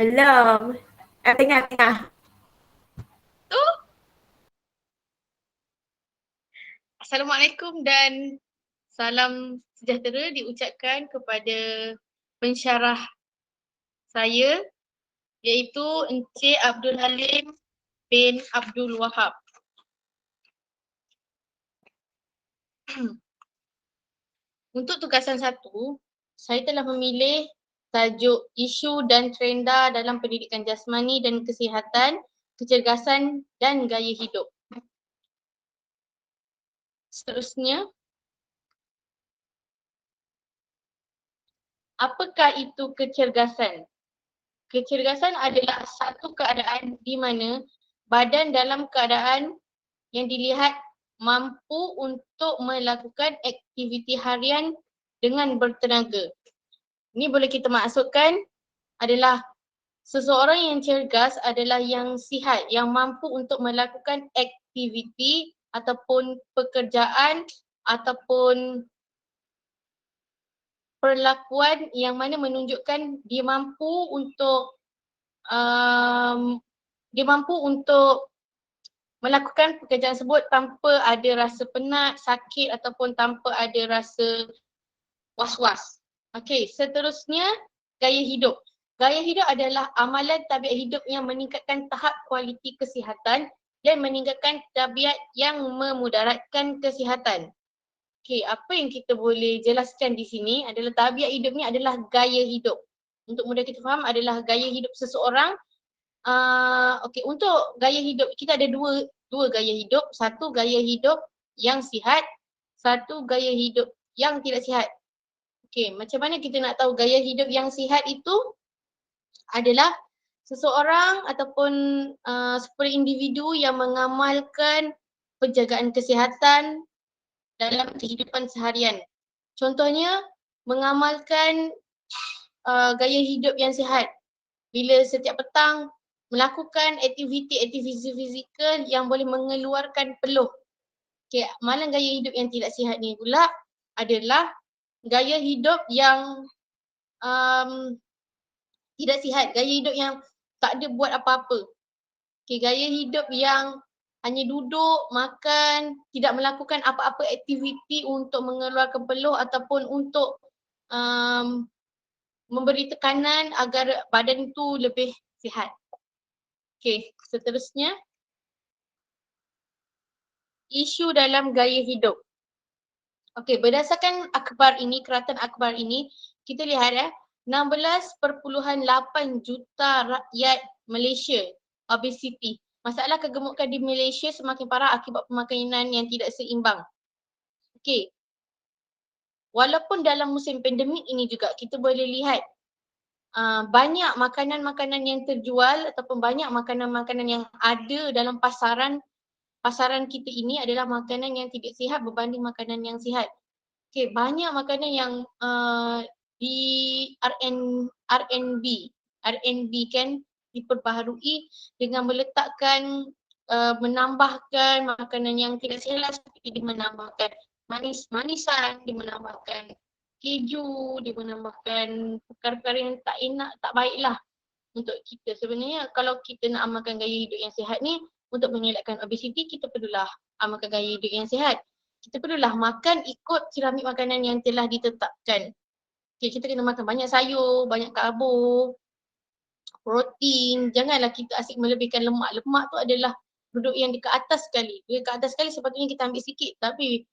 Belum. Tengah-tengah. Tu. Assalamualaikum dan salam sejahtera diucapkan kepada pensyarah saya iaitu Encik Abdul Halim bin Abdul Wahab. Untuk tugasan 1, saya telah memilih tajuk isu dan trenda dalam pendidikan jasmani dan kesihatan, kecergasan dan gaya hidup. Seterusnya, apakah itu kecergasan? Kecergasan adalah satu keadaan di mana badan dalam keadaan yang dilihat mampu untuk melakukan aktiviti harian dengan bertenaga. Ini boleh kita maksudkan adalah seseorang yang cergas adalah yang sihat, yang mampu untuk melakukan aktiviti ataupun pekerjaan ataupun perlakuan yang mana menunjukkan dia mampu untuk melakukan pekerjaan tersebut tanpa ada rasa penat, sakit ataupun tanpa ada rasa was-was. Okey, seterusnya gaya hidup. Gaya hidup adalah amalan tabiat hidup yang meningkatkan tahap kualiti kesihatan dan meningkatkan tabiat yang memudaratkan kesihatan. Okey, apa yang kita boleh jelaskan di sini adalah tabiat hidup ni adalah gaya hidup. Untuk mudah kita faham adalah gaya hidup seseorang. Okey, untuk gaya hidup kita ada dua gaya hidup. Satu gaya hidup yang sihat, satu gaya hidup yang tidak sihat. Okey, macam mana kita nak tahu gaya hidup yang sihat itu adalah seseorang ataupun seperti individu yang mengamalkan penjagaan kesihatan dalam kehidupan seharian. Contohnya, mengamalkan gaya hidup yang sihat. Bila setiap petang melakukan aktiviti fizikal yang boleh mengeluarkan peluh. Okay, malah gaya hidup yang tidak sihat ni pula adalah gaya hidup yang tidak sihat. Gaya hidup yang tak ada buat apa-apa. Okay, gaya hidup yang hanya duduk, makan, tidak melakukan apa-apa aktiviti untuk mengeluarkan peluh ataupun untuk memberi tekanan agar badan itu lebih sihat. Okey, seterusnya isu dalam gaya hidup. Okey, berdasarkan akhbar ini, Keratan Akhbar ini, kita lihat 16.8 juta rakyat Malaysia obesiti. Masalah kegemukan di Malaysia semakin parah akibat pemakanan yang tidak seimbang. Okey. Walaupun dalam musim pandemik ini juga kita boleh lihat banyak makanan-makanan yang terjual ataupun banyak makanan-makanan yang ada dalam pasaran kita ini adalah makanan yang tidak sihat berbanding makanan yang sihat. Okey, banyak makanan yang di R&B kan diperbaharui dengan meletakkan menambahkan makanan yang tidak sihat seperti menambahkan manis-manisan, menambahkan keju, menambahkan perkara-perkara yang tak enak, tak baiklah untuk kita. Sebenarnya kalau kita nak amalkan gaya hidup yang sihat ni untuk mengelakkan obesiti, kita perlulah amalkan gaya hidup yang sihat. Kita perlulah makan ikut piramid makanan yang telah ditetapkan. Okay, kita kena makan banyak sayur, banyak karbo, protein. Janganlah kita asyik melebihkan lemak. Lemak tu adalah produk yang dekat atas sekali. Dia dekat atas sekali sepatutnya kita ambil sikit. Tapi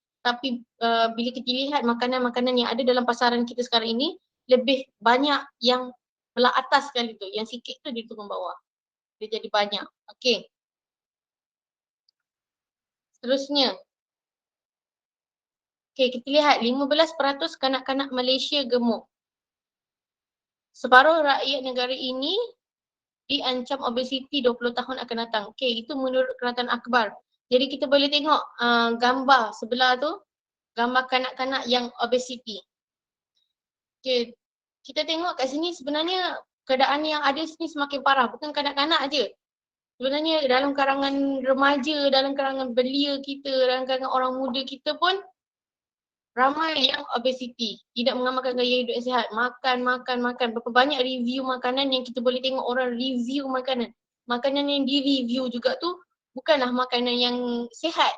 bila kita lihat makanan-makanan yang ada dalam pasaran kita sekarang ini, lebih banyak yang belah atas sekali tu. Yang sikit tu dia turun bawah. Dia jadi banyak. Okey. Seterusnya. Okey, kita lihat 15% kanak-kanak Malaysia gemuk. Separuh rakyat negara ini diancam obesiti 20 tahun akan datang. Okey, itu menurut Keratan Akhbar. Jadi kita boleh tengok gambar sebelah tu, gambar kanak-kanak yang obesiti. Okey, kita tengok kat sini sebenarnya keadaan yang ada sini semakin parah. Bukan kanak-kanak je. Sebenarnya dalam kalangan remaja, dalam kalangan belia kita, dalam kalangan orang muda kita pun ramai yang obesity, tidak mengamalkan gaya hidup yang sihat, makan. Berapa banyak review makanan yang kita boleh tengok orang review makanan. Makanan yang di-review juga tu bukanlah makanan yang sihat.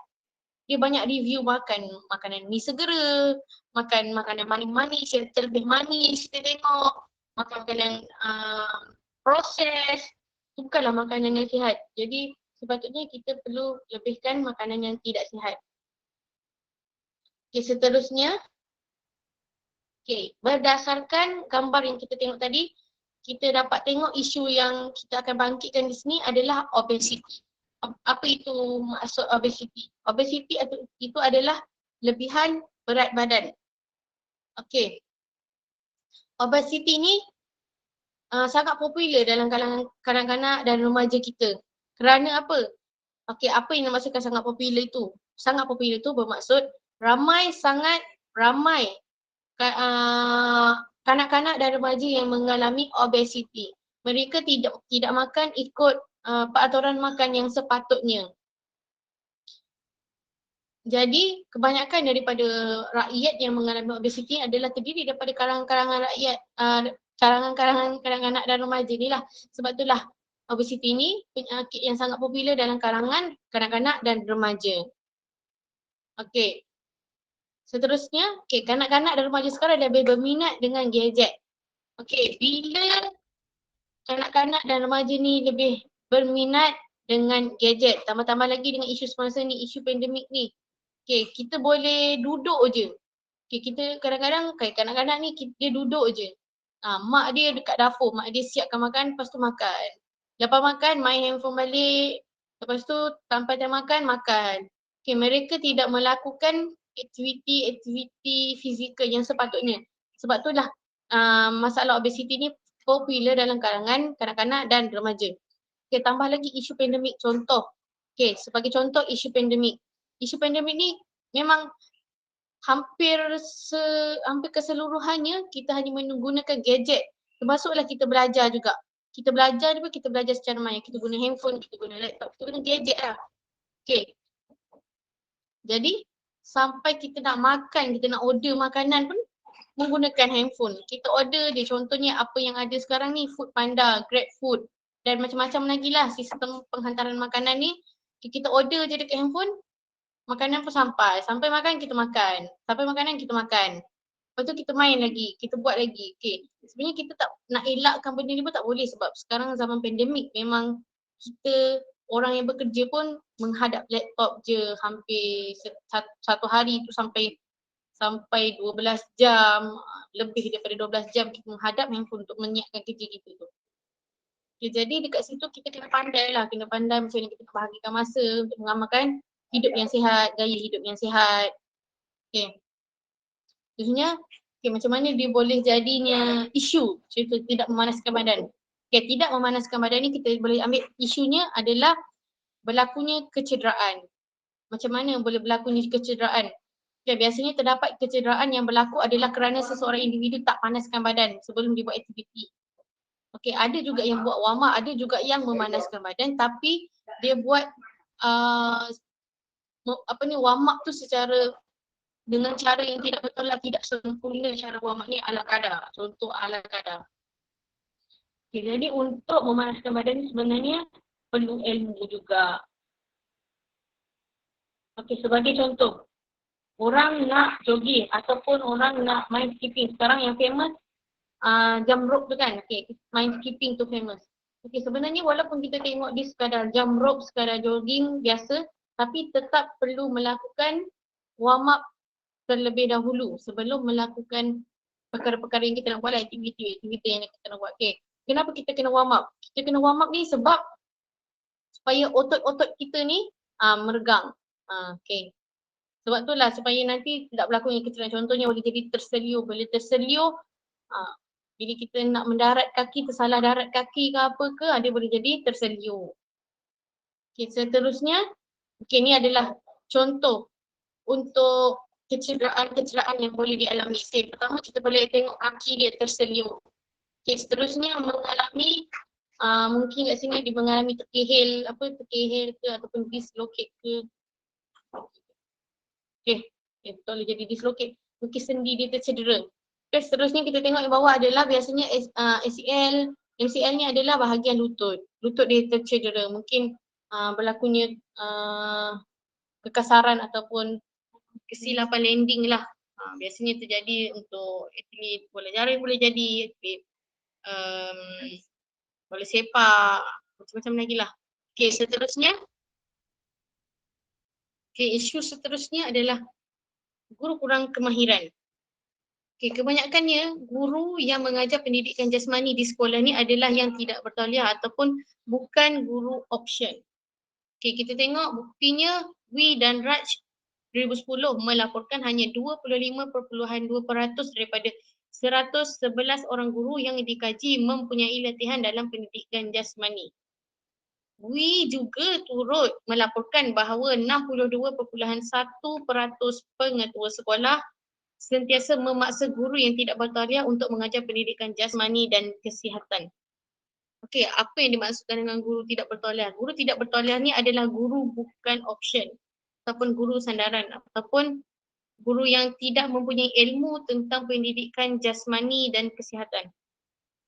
Dia banyak review makan makanan mi segera, makan makanan manis-manis yang terlebih manis kita tengok, makan makanan proses, bukanlah makanan yang sihat. Jadi sepatutnya kita perlu lebihkan makanan yang tidak sihat. Okay, seterusnya. Okay, berdasarkan gambar yang kita tengok tadi, kita dapat tengok isu yang kita akan bangkitkan di sini adalah obesity. Apa itu maksud obesity? Obesity itu adalah lebihan berat badan. Okay. Obesity ni sangat popular dalam kalangan kanak-kanak dan remaja kita. Kerana apa? Okay, apa yang dimaksudkan sangat popular itu? Sangat popular itu bermaksud sangat ramai kanak-kanak dan remaja yang mengalami obesity. Mereka tidak makan ikut peraturan makan yang sepatutnya. Jadi kebanyakan daripada rakyat yang mengalami obesity adalah terdiri daripada kalangan-kalangan rakyat, kalangan-kalangan kanak-kanak dan remaja ni lah. Sebab itulah obesity ni penyakit yang sangat popular dalam kalangan kanak-kanak dan remaja. Okey. Seterusnya, kanak-kanak dan remaja sekarang lebih berminat dengan gadget. Okey, bila kanak-kanak dan remaja ni lebih berminat dengan gadget, tambah-tambah lagi dengan isu semasa ni, isu pandemik ni. Okey, kita boleh duduk je. Okey, kita kadang-kadang kanak-kanak ni dia duduk je. Mak dia dekat dapur, mak dia siapkan makan, lepas tu makan. Lepas makan, main handphone balik. Lepas tu, sampai time makan. Okey, mereka tidak melakukan aktiviti fizikal yang sepatutnya. Sebab itulah masalah obesity ni popular dalam kalangan kanak-kanak dan remaja. Okey, tambah lagi isu pandemik contoh. Okey, sebagai contoh isu pandemik. Isu pandemik ni memang hampir keseluruhannya kita hanya menggunakan gadget. Termasuklah kita belajar juga. Kita belajar secara maya. Kita guna handphone, kita guna laptop, kita guna gadget lah. Okey. Jadi sampai kita nak makan, kita nak order makanan pun menggunakan handphone. Kita order je, contohnya apa yang ada sekarang ni, Foodpanda, GrabFood dan macam-macam lagi lah sistem penghantaran makanan ni. Kita order je dekat handphone, makanan pun sampai makan kita makan, sampai makanan kita makan. Lepas tu kita main lagi, kita buat lagi. Okay. Sebenarnya kita tak nak elakkan benda ni pun tak boleh sebab sekarang zaman pandemik memang kita orang yang bekerja pun menghadap laptop je hampir satu hari tu sampai 12 jam, lebih daripada 12 jam kita menghadap handphone untuk menyiapkan kerja kita tu. Okay, jadi dekat situ kita kena pandai macam mana kita nak bahagikan masa untuk mengamalkan hidup yang sihat, gaya hidup yang sihat. Okay. Sebenarnya macam mana dia boleh jadinya isu cerita tidak memanaskan badan. Okay, tidak memanaskan badan ni kita boleh ambil isunya adalah berlakunya kecederaan. Macam mana boleh berlakunya kecederaan? Okay, biasanya terdapat kecederaan yang berlaku adalah kerana seseorang individu tak panaskan badan sebelum dia buat aktiviti. Okay, ada juga yang buat warm up, ada juga yang memanaskan badan tapi dia buat warm up tu secara dengan cara yang tidak betul lah, tidak sempurna cara warm up ni ala kadar. Contoh ala kadar. Okay, jadi untuk memanaskan badan ni sebenarnya perlu ilmu juga. Okay, sebagai contoh, orang nak jogging ataupun orang nak main skipping. Sekarang yang famous jump rope tu kan. Okay, main skipping tu famous. Okay, sebenarnya walaupun kita tengok di sekadar jump rope, sekadar jogging biasa, tapi tetap perlu melakukan warm up terlebih dahulu sebelum melakukan perkara-perkara yang kita nak buat lah, aktiviti yang kita nak buat. Okay, kenapa kita kena warm up? Kita kena warm up ni sebab supaya otot-otot kita ni meregang. Okay. Sebab itulah supaya nanti tidak berlaku yang kecederaan. Contohnya boleh jadi terseliur. Bila terseliur, bila kita nak mendarat kaki, tersalah darat kaki ke apa ke, dia boleh jadi terseliur. Okay, seterusnya, ni adalah contoh untuk kecederaan yang boleh dialami. Pertama kita boleh tengok kaki dia terseliur. Okay, seterusnya mengalami mungkin kat sini dia mengalami terkehil ke ataupun dislocate ke. Okay, betul jadi dislocate. mungkin sendi dia tercedera. Okay, seterusnya kita tengok yang bawah adalah biasanya ACL. MCL ni adalah bahagian lutut. Lutut dia tercedera. Mungkin berlakunya kekasaran ataupun kesilapan landing lah. Biasanya terjadi untuk atlet bola jaring, boleh jadi atlet bola sepak, macam-macam lagi lah. Okay, seterusnya. Okay, isu seterusnya adalah guru kurang kemahiran. Okay, kebanyakannya guru yang mengajar pendidikan jasmani di sekolah ni adalah yang tidak bertauliah ataupun bukan guru option. Okay, kita tengok buktinya Wi dan Raj 2010 melaporkan hanya 25.2% daripada 111 orang guru yang dikaji mempunyai latihan dalam pendidikan jasmani. Wi juga turut melaporkan bahawa 62.1% pengetua sekolah sentiasa memaksa guru yang tidak bertauliah untuk mengajar pendidikan jasmani dan kesihatan. Okey, apa yang dimaksudkan dengan guru tidak bertauliah? Guru tidak bertauliah ni adalah guru bukan option ataupun guru sandaran ataupun guru yang tidak mempunyai ilmu tentang pendidikan jasmani dan kesihatan.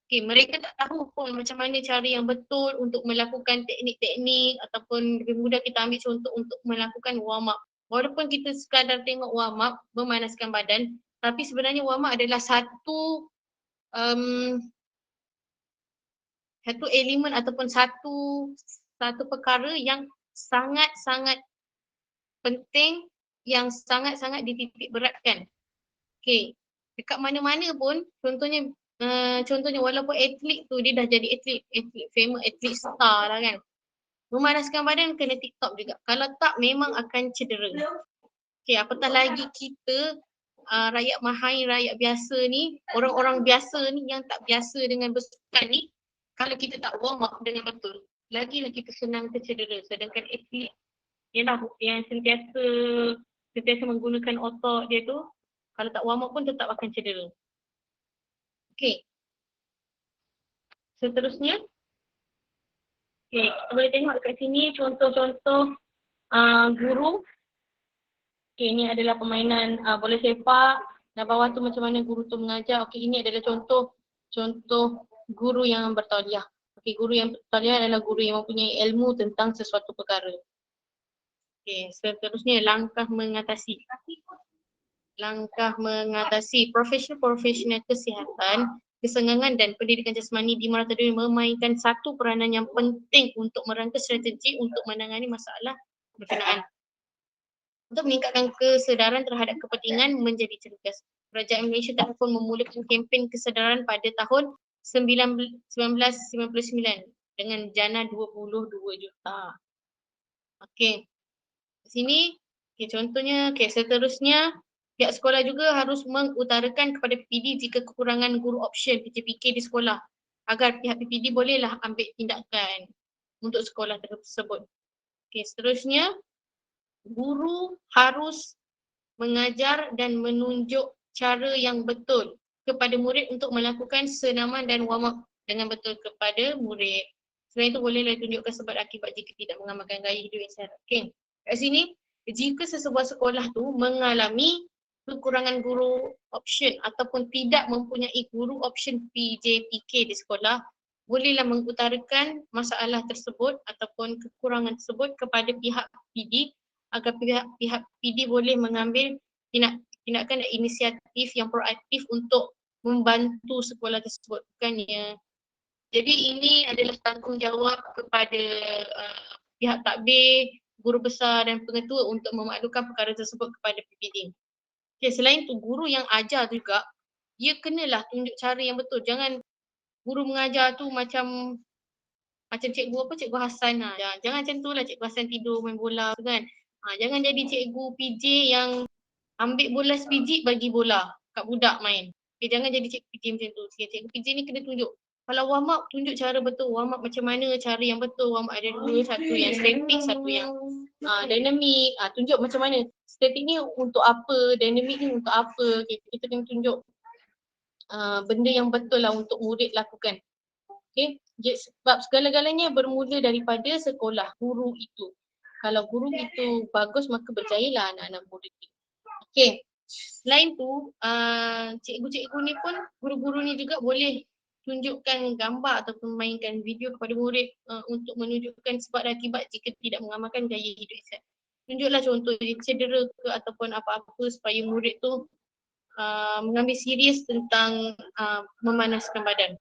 Okey, mereka tak tahu pun macam mana cara yang betul untuk melakukan teknik-teknik ataupun lebih mudah kita ambil contoh untuk melakukan warm up. Walaupun kita sekadar tengok warm up, memanaskan badan, tapi sebenarnya warm up adalah satu elemen ataupun satu perkara yang sangat-sangat penting, yang sangat-sangat dititik beratkan. Okay, dekat mana-mana pun contohnya walaupun atlet tu dia dah jadi atlet famous, atlet star lah kan. Memanaskan badan kena TikTok juga. Kalau tak memang akan cedera. Okay, apatah lagi kita rakyat mahir, rakyat biasa ni, orang-orang biasa ni yang tak biasa dengan bersukan ni, kalau kita tak warm up dengan betul, lagi-lagi senang tercedera. Sedangkan atlet yang sentiasa menggunakan otot dia tu, kalau tak warm up pun tetap akan cedera. Okay. Seterusnya. Okay, kita boleh tengok kat sini contoh-contoh guru. Okay, ini adalah permainan bola sepak. Dan bawah tu macam mana guru tu mengajar. Okay, ini adalah contoh guru yang bertauliah. Okay, guru yang bertauliah adalah guru yang mempunyai ilmu tentang sesuatu perkara. Okay, seterusnya langkah mengatasi. Profesional kesihatan, kesenggangan dan pendidikan jasmani di Maratha Dunia memainkan satu peranan yang penting untuk merangka strategi untuk menangani masalah berkenaan. Untuk meningkatkan kesedaran terhadap kepentingan menjadi cergas, Kerajaan Malaysia telah pun memulakan kempen kesedaran pada tahun 1999 dengan jana 22 juta. Okey. Di sini contohnya, seterusnya pihak sekolah juga harus mengutarakan kepada PPD jika kekurangan guru option PJPK di sekolah agar pihak PPD bolehlah ambil tindakan untuk sekolah tersebut. Okey, seterusnya guru harus mengajar dan menunjuk cara yang betul kepada murid untuk melakukan senaman dan warm up dengan betul kepada murid. Selain itu bolehlah tunjukkan sebab akibat jika tidak mengamalkan gaya hidup yang sihat. Okey. Kat sini, jika sesebuah sekolah tu mengalami kekurangan guru option ataupun tidak mempunyai guru option PJPK di sekolah, bolehlah mengutarakan masalah tersebut ataupun kekurangan tersebut kepada pihak PD agar pihak PD boleh mengambil tindakan dan inisiatif yang proaktif untuk membantu sekolah tersebut. Bukannya. Jadi ini adalah tanggungjawab kepada pihak takbir, guru besar dan pengetua untuk memaklumkan perkara tersebut kepada PPD. Okay, selain tu guru yang ajar juga, dia kenalah tunjuk cara yang betul. Jangan guru mengajar tu macam cikgu Hassan lah. Jangan macam tu lah cikgu Hassan tidur main bola kan. Jangan jadi cikgu PJ yang ambil bola sebiji bagi bola kat budak main. Okay, jangan jadi cikgu PJ macam tu. Cikgu PJ ni kena tunjuk. Kalau warm up, tunjuk cara betul. Warm up macam mana, cara yang betul. Warm up ada dua, satu yang static, satu yang dynamic. Tunjuk macam mana. Static ni untuk apa, dynamic ni untuk apa. Okay, kita kena tunjuk benda yang betul lah untuk murid lakukan. Okay, sebab segala-galanya bermula daripada sekolah, guru itu. Kalau guru itu bagus, maka berjayalah anak-anak murid itu. Okay, Selain tu, cikgu-cikgu ni pun, guru-guru ni juga boleh tunjukkan gambar ataupun mainkan video kepada murid untuk menunjukkan sebab dan akibat jika tidak mengamalkan gaya hidup sihat. Tunjuklah contoh dia cedera ke ataupun apa-apa supaya murid tu mengambil serius tentang memanaskan badan.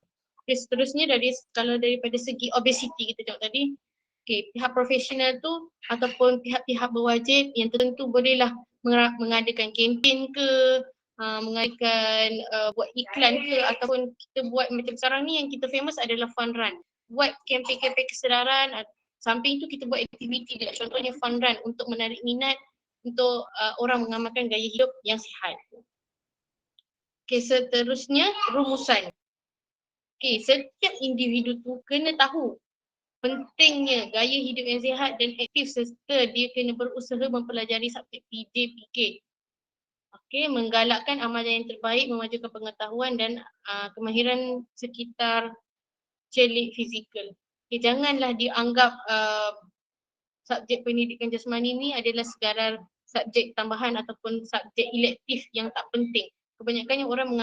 Okay, seterusnya kalau daripada segi obesiti kita tengok tadi, okay, pihak profesional tu ataupun pihak-pihak berwajib yang tertentu bolehlah mengadakan kempen ke, mengadakan buat iklan ke, ataupun kita buat macam sekarang ni yang kita famous adalah fun run. Buat kempen-kempen kesedaran, samping tu kita buat aktiviti juga, contohnya fun run untuk menarik minat untuk orang mengamalkan gaya hidup yang sihat. Okay, seterusnya rumusan. Okay, setiap individu tu kena tahu pentingnya gaya hidup yang sihat dan aktif serta dia kena berusaha mempelajari subjek PJ-PK. Okay, menggalakkan amalan yang terbaik, memajukan pengetahuan dan kemahiran sekitar celik fizikal. Okay, janganlah dianggap subjek pendidikan jasmani ni adalah sekadar subjek tambahan ataupun subjek elektif yang tak penting. Kebanyakannya orang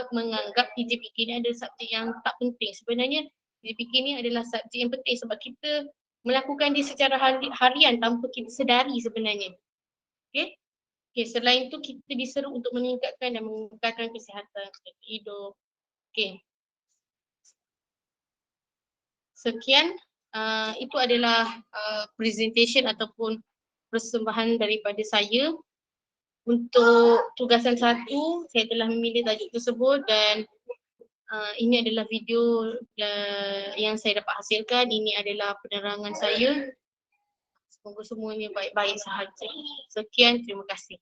menganggap PJ-PK ni adalah subjek yang tak penting. Sebenarnya PJ-PK ni adalah subjek yang penting sebab kita melakukan dia secara harian tanpa kita sedari sebenarnya. Okay? Okay, selain tu kita diseru untuk meningkatkan dan mengekalkan kesihatan hidup. Okay. Sekian, itu adalah presentation ataupun persembahan daripada saya. Untuk tugasan 1, saya telah memilih tajuk tersebut dan ini adalah video yang saya dapat hasilkan. Ini adalah penerangan saya. Semoga semuanya baik-baik sahaja. Sekian, terima kasih.